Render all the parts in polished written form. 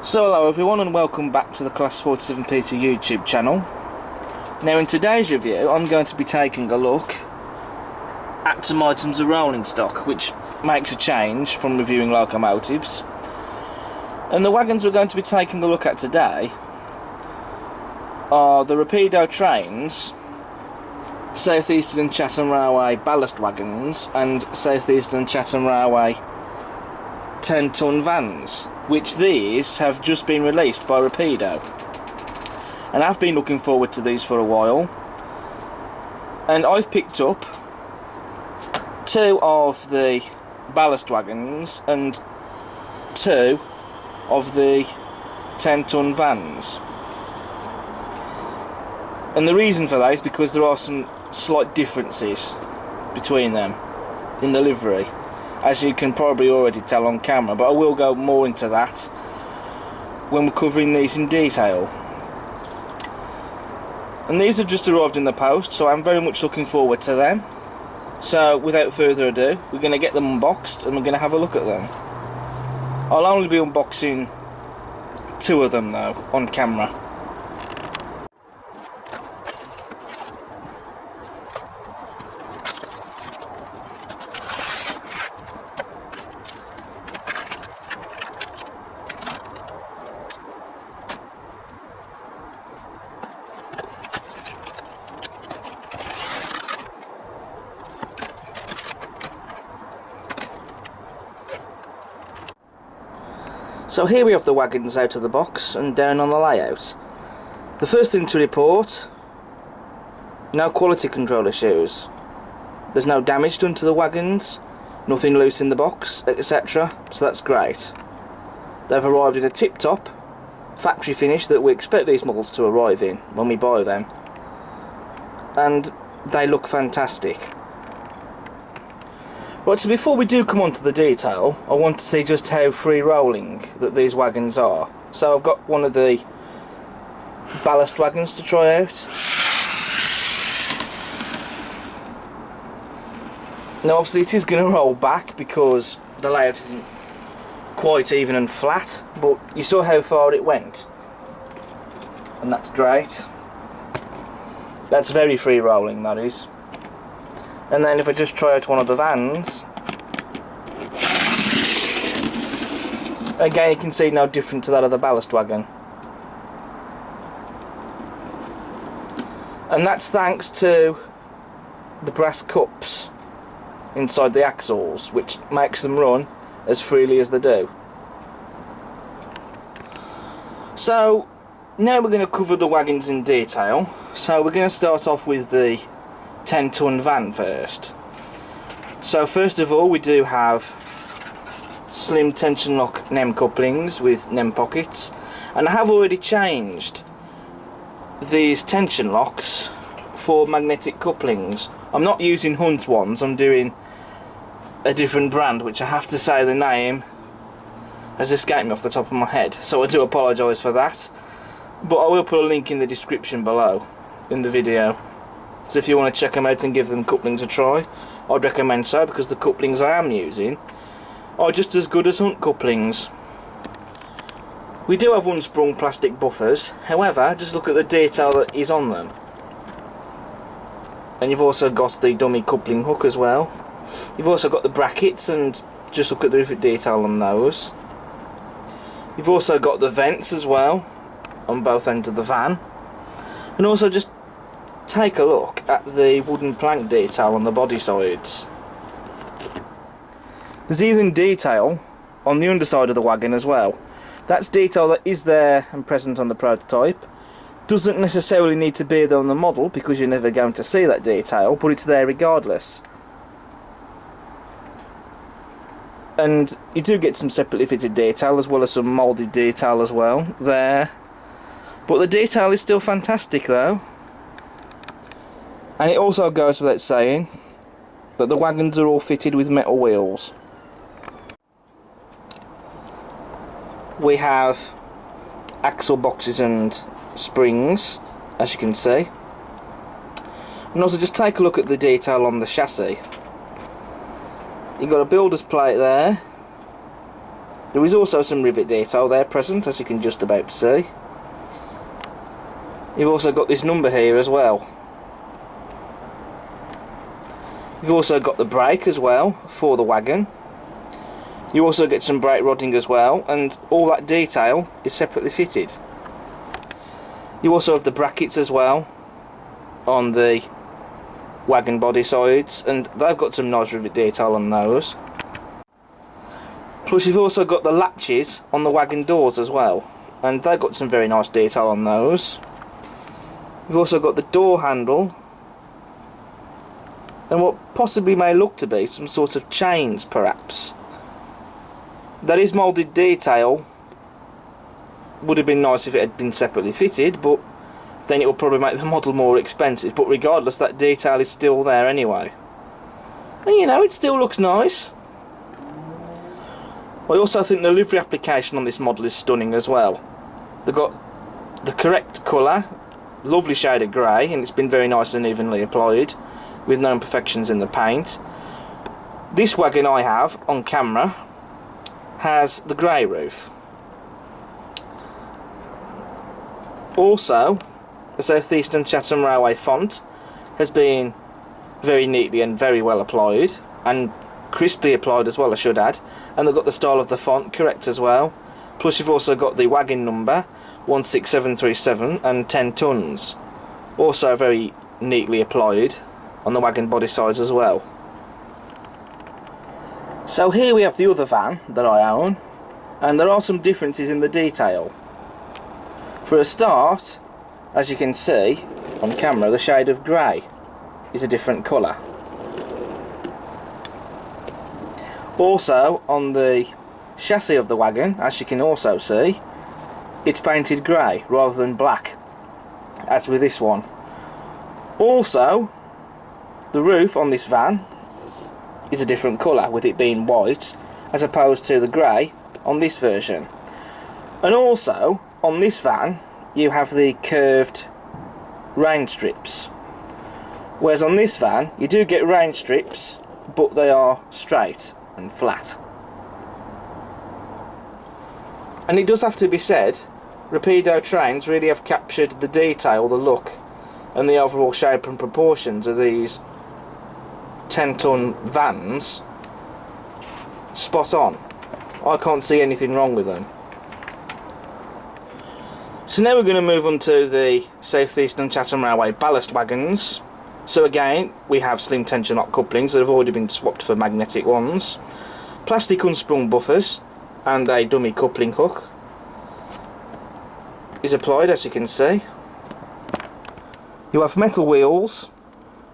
So hello everyone and welcome back to the Class 47P2 YouTube channel. Now in today's review I'm going to be taking a look at some items of rolling stock, which makes a change from reviewing locomotives. And the wagons we're going to be taking a look at today are the Rapido Trains, South Eastern and Chatham Railway Ballast Wagons and South Eastern and Chatham Railway 10-ton vans, which these have just been released by Rapido. And I've been looking forward to these for a while, and I've picked up 2 of the ballast wagons and 2 of the 10-ton vans. And the reason for that is because there are some slight differences between them in the livery, as you can probably already tell on camera, but I will go more into that when we're covering these in detail. And these have just arrived in the post, so I'm very much looking forward to them. So without further ado, we're going to get them unboxed and we're going to have a look at them. I'll only be unboxing 2 of them though on camera. So here we have the wagons out of the box and down on the layout. The first thing to report, no quality control issues. There's no damage done to the wagons, nothing loose in the box, etc. So that's great. They've arrived in a tip-top factory finish that we expect these models to arrive in when we buy them. And they look fantastic. Right, so before we do come on to the detail, I want to see just how free rolling that these wagons are. So I've got one of the ballast wagons to try out. Now obviously it is going to roll back because the layout isn't quite even and flat, but you saw how far it went, and that's great. That's very free rolling, that is. And then if I just try out one of the vans, again you can see no different to that of the ballast wagon. And that's thanks to the brass cups inside the axles, which makes them run as freely as they do. So now we're going to cover the wagons in detail. So we're going to start off with the 10-ton van first. So first of all we do have slim tension lock NEM couplings with NEM pockets, and I have already changed these tension locks for magnetic couplings. I'm not using Hunt's ones, I'm doing a different brand, which I have to say the name has escaped me off the top of my head, so I do apologise for that, but I will put a link in the description below in the video. So if you want to check them out and give them couplings a try, I'd recommend so, because the couplings I am using are just as good as Hunt couplings. We do have unsprung plastic buffers, however, just look at the detail that is on them. And you've also got the dummy coupling hook as well. You've also got the brackets, and just look at the detail on those. You've also got the vents as well on both ends of the van. And also just take a look at the wooden plank detail on the body sides. There's even detail on the underside of the wagon as well. That's detail that is there and present on the prototype. Doesn't necessarily need to be there on the model because you're never going to see that detail, but it's there regardless. And you do get some separately fitted detail as well as some moulded detail as well there. But the detail is still fantastic though. And it also goes without saying that the wagons are all fitted with metal wheels. We have axle boxes and springs, as you can see. And also just take a look at the detail on the chassis. You've got a builder's plate there, There is also some rivet detail there present, as you can just about see. You've also got this number here as well. You've also got the brake as well for the wagon. You also get some brake rodding as well, and all that detail is separately fitted. You also have the brackets as well on the wagon body sides, and they've got some nice rivet detail on those. Plus you've also got the latches on the wagon doors as well, and they've got some very nice detail on those. You've also got the door handle and what possibly may look to be some sort of chains perhaps. That is moulded detail. Would have been nice if it had been separately fitted, but then it would probably make the model more expensive. But regardless, that detail is still there anyway. And you know, it still looks nice. I also think the livery application on this model is stunning as well. They've got the correct colour, lovely shade of grey, and it's been very nice and evenly applied with no imperfections in the paint. This wagon I have on camera has the grey roof. Also, the South Eastern Chatham Railway font has been very neatly and very well applied, and crisply applied as well, I should add, and they've got the style of the font correct as well. Plus you've also got the wagon number 16737 and 10 tons, also very neatly applied on the wagon body sides as well. So here we have the other van that I own, and there are some differences in the detail. For a start, as you can see on camera, the shade of grey is a different colour. Also on the chassis of the wagon, as you can also see, it's painted grey rather than black, as with this one. Also, the roof on this van is a different colour, with it being white as opposed to the grey on this version. And also on this van you have the curved rain strips, whereas on this van you do get rain strips, but they are straight and flat. And it does have to be said, Rapido Trains really have captured the detail, the look and the overall shape and proportions of these 10-ton vans spot on. I can't see anything wrong with them. So now we're going to move on to the South Eastern Chatham Railway ballast wagons. So again, we have slim tension lock couplings that have already been swapped for magnetic ones, plastic unsprung buffers, and a dummy coupling hook is applied, as you can see. You have metal wheels,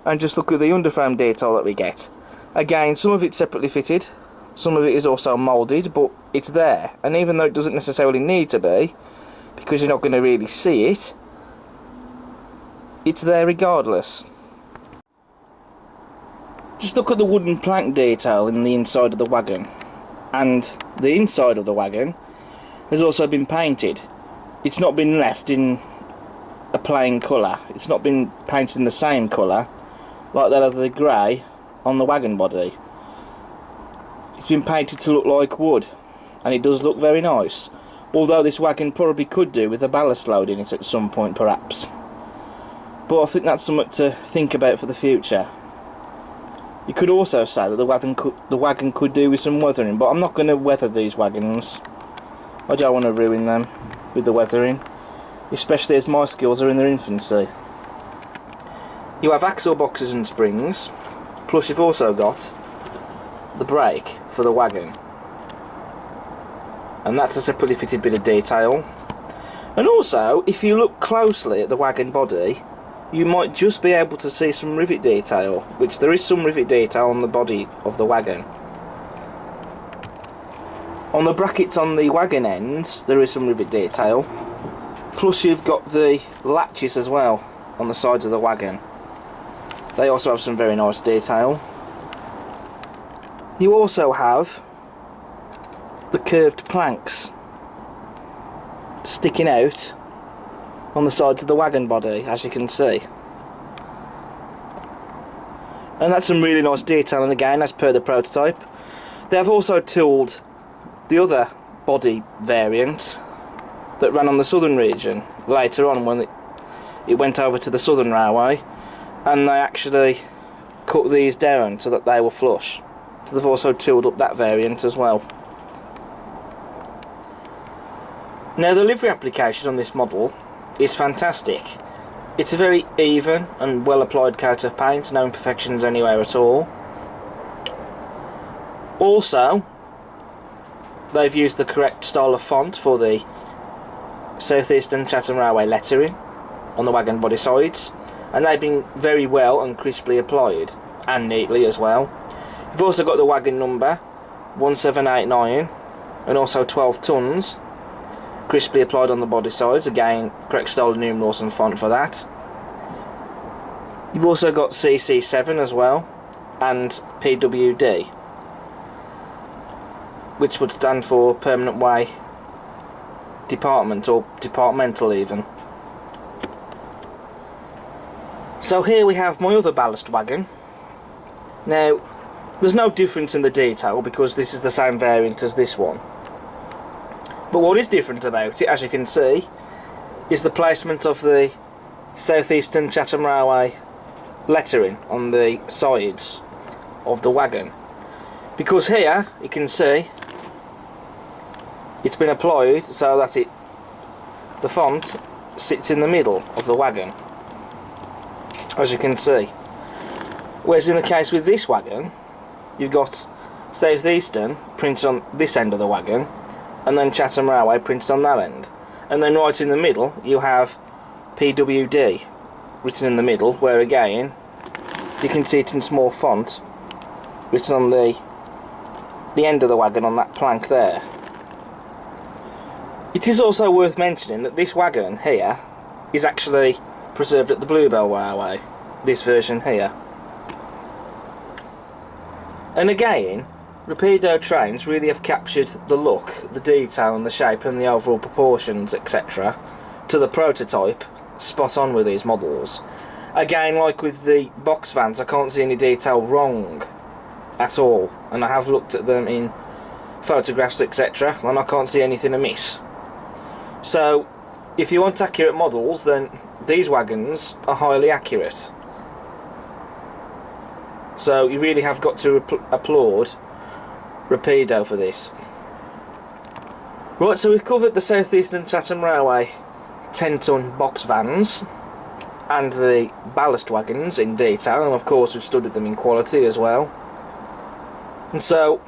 and just look at the underframe detail that we get. Again, some of it's separately fitted, some of it is also moulded, but it's there, and even though it doesn't necessarily need to be, because you're not going to really see it, it's there regardless. Just look at the wooden plank detail in the inside of the wagon, and the inside of the wagon has also been painted. It's not been left in a plain colour, it's not been painted in the same colour like that of the grey on the wagon body. It's been painted to look like wood, and it does look very nice, although this wagon probably could do with a ballast load in it at some point perhaps. But I think that's something to think about for the future. You could also say that the wagon could do with some weathering, but I'm not going to weather these wagons. I don't want to ruin them with the weathering, especially as my skills are in their infancy. You have axle boxes and springs, plus you've also got the brake for the wagon, and that's a separately fitted bit of detail. And also, if you look closely at the wagon body, you might just be able to see some rivet detail, which there is some rivet detail on the body of the wagon. On the brackets on the wagon ends, there is some rivet detail, plus you've got the latches as well on the sides of the wagon. They also have some very nice detail. You also have the curved planks sticking out on the sides of the wagon body, as you can see. And that's some really nice detail, and again, as per the prototype. They have also tooled the other body variant that ran on the southern region later on when it went over to the Southern Railway, and they actually cut these down so that they were flush. So they've also tooled up that variant as well. Now the livery application on this model is fantastic. It's a very even and well applied coat of paint, no imperfections anywhere at all. Also, they've used the correct style of font for the South Eastern Chatham Railway lettering on the wagon body sides, and they've been very well and crisply applied, and neatly as well. You've also got the wagon number 1789 and also 12 tons crisply applied on the body sides, again correct style of numerals and font for that. You've also got CC7 as well, and PWD, which would stand for Permanent Way Department, or departmental even. So here we have my other ballast wagon. Now there's no difference in the detail because this is the same variant as this one, but what is different about it, as you can see, is the placement of the South Eastern Chatham Railway lettering on the sides of the wagon. Because here you can see it's been applied so that the font sits in the middle of the wagon, as you can see. Whereas in the case with this wagon, you've got South Eastern printed on this end of the wagon, and then Chatham Railway printed on that end. And then right in the middle you have PWD written in the middle, where again you can see it in small font written on the end of the wagon on that plank there. It is also worth mentioning that this wagon here is actually preserved at the Bluebell Railway, this version here. And again, Rapido Trains really have captured the look, the detail and the shape and the overall proportions, etc. to the prototype spot on with these models. Again, like with the box vans, I can't see any detail wrong at all, and I have looked at them in photographs, etc., and I can't see anything amiss. So if you want accurate models, then these wagons are highly accurate. So you really have got to applaud Rapido for this. Right, so we've covered the South Eastern Chatham Railway 10-ton box vans and the ballast wagons in detail, and of course we've studied them in quality as well. And so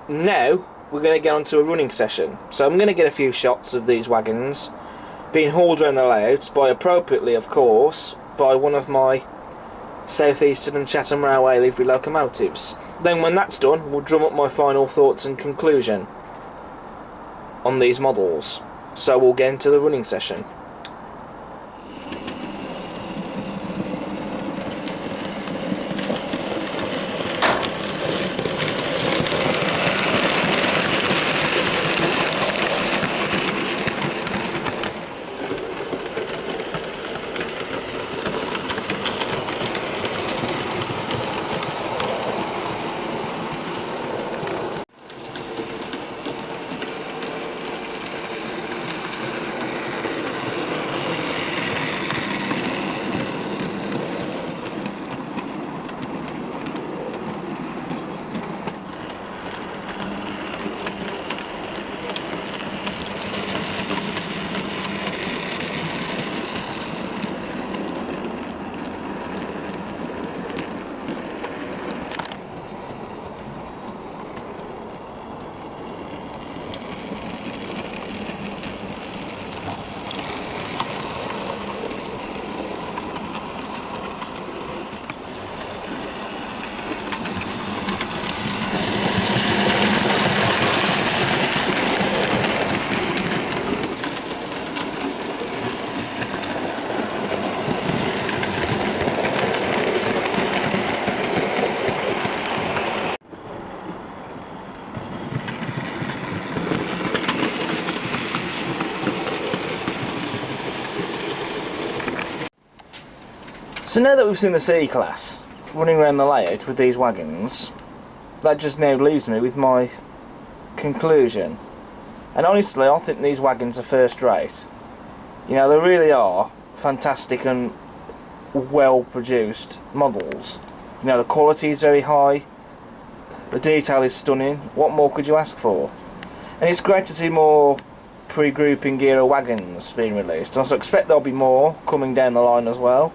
now we're going to get on to a running session. So I'm going to get a few shots of these wagons being hauled around the layout by, appropriately of course, by one of my South Eastern and Chatham Railway livery locomotives. Then when that's done, we'll drum up my final thoughts and conclusion on these models. So we'll get into the running session. So now that we've seen the C-Class running around the layout with these wagons, that just now leaves me with my conclusion. And honestly, I think these wagons are first rate. You know, they really are fantastic and well produced models. You know, the quality is very high, the detail is stunning. What more could you ask for? And it's great to see more pre-grouping era wagons being released. I also expect there'll be more coming down the line as well,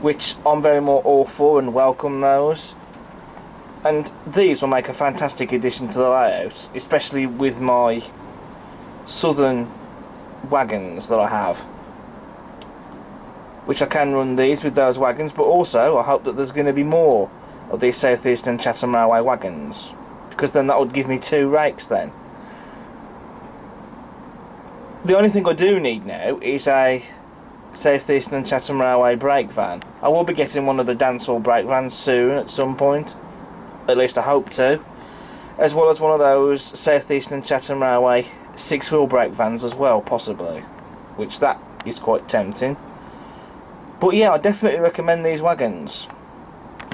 which I'm very more all for and welcome those. And these will make a fantastic addition to the layout, especially with my southern wagons that I have, which I can run these with those wagons, but also I hope that there's going to be more of these South Eastern Chatham Railway wagons, because then that would give me 2 rakes then. The only thing I do need now is a South Eastern Chatham Railway brake van. I will be getting one of the dancehall brake vans soon at some point, at least I hope to, as well as one of those South Eastern Chatham Railway 6-wheel brake vans as well, possibly, which that is quite tempting. But yeah, I definitely recommend these wagons.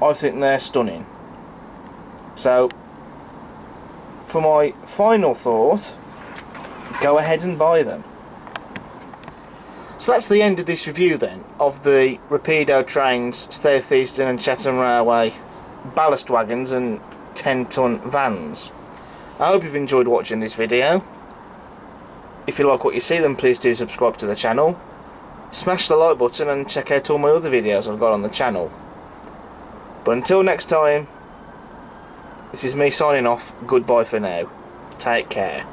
I think they're stunning. So, for my final thought, go ahead and buy them. So that's the end of this review then, of the Rapido Trains South Eastern and Chatham Railway ballast wagons and 10-ton vans. I hope you've enjoyed watching this video. If you like what you see, then please do subscribe to the channel. Smash the like button and check out all my other videos I've got on the channel. But until next time, this is me signing off. Goodbye for now. Take care.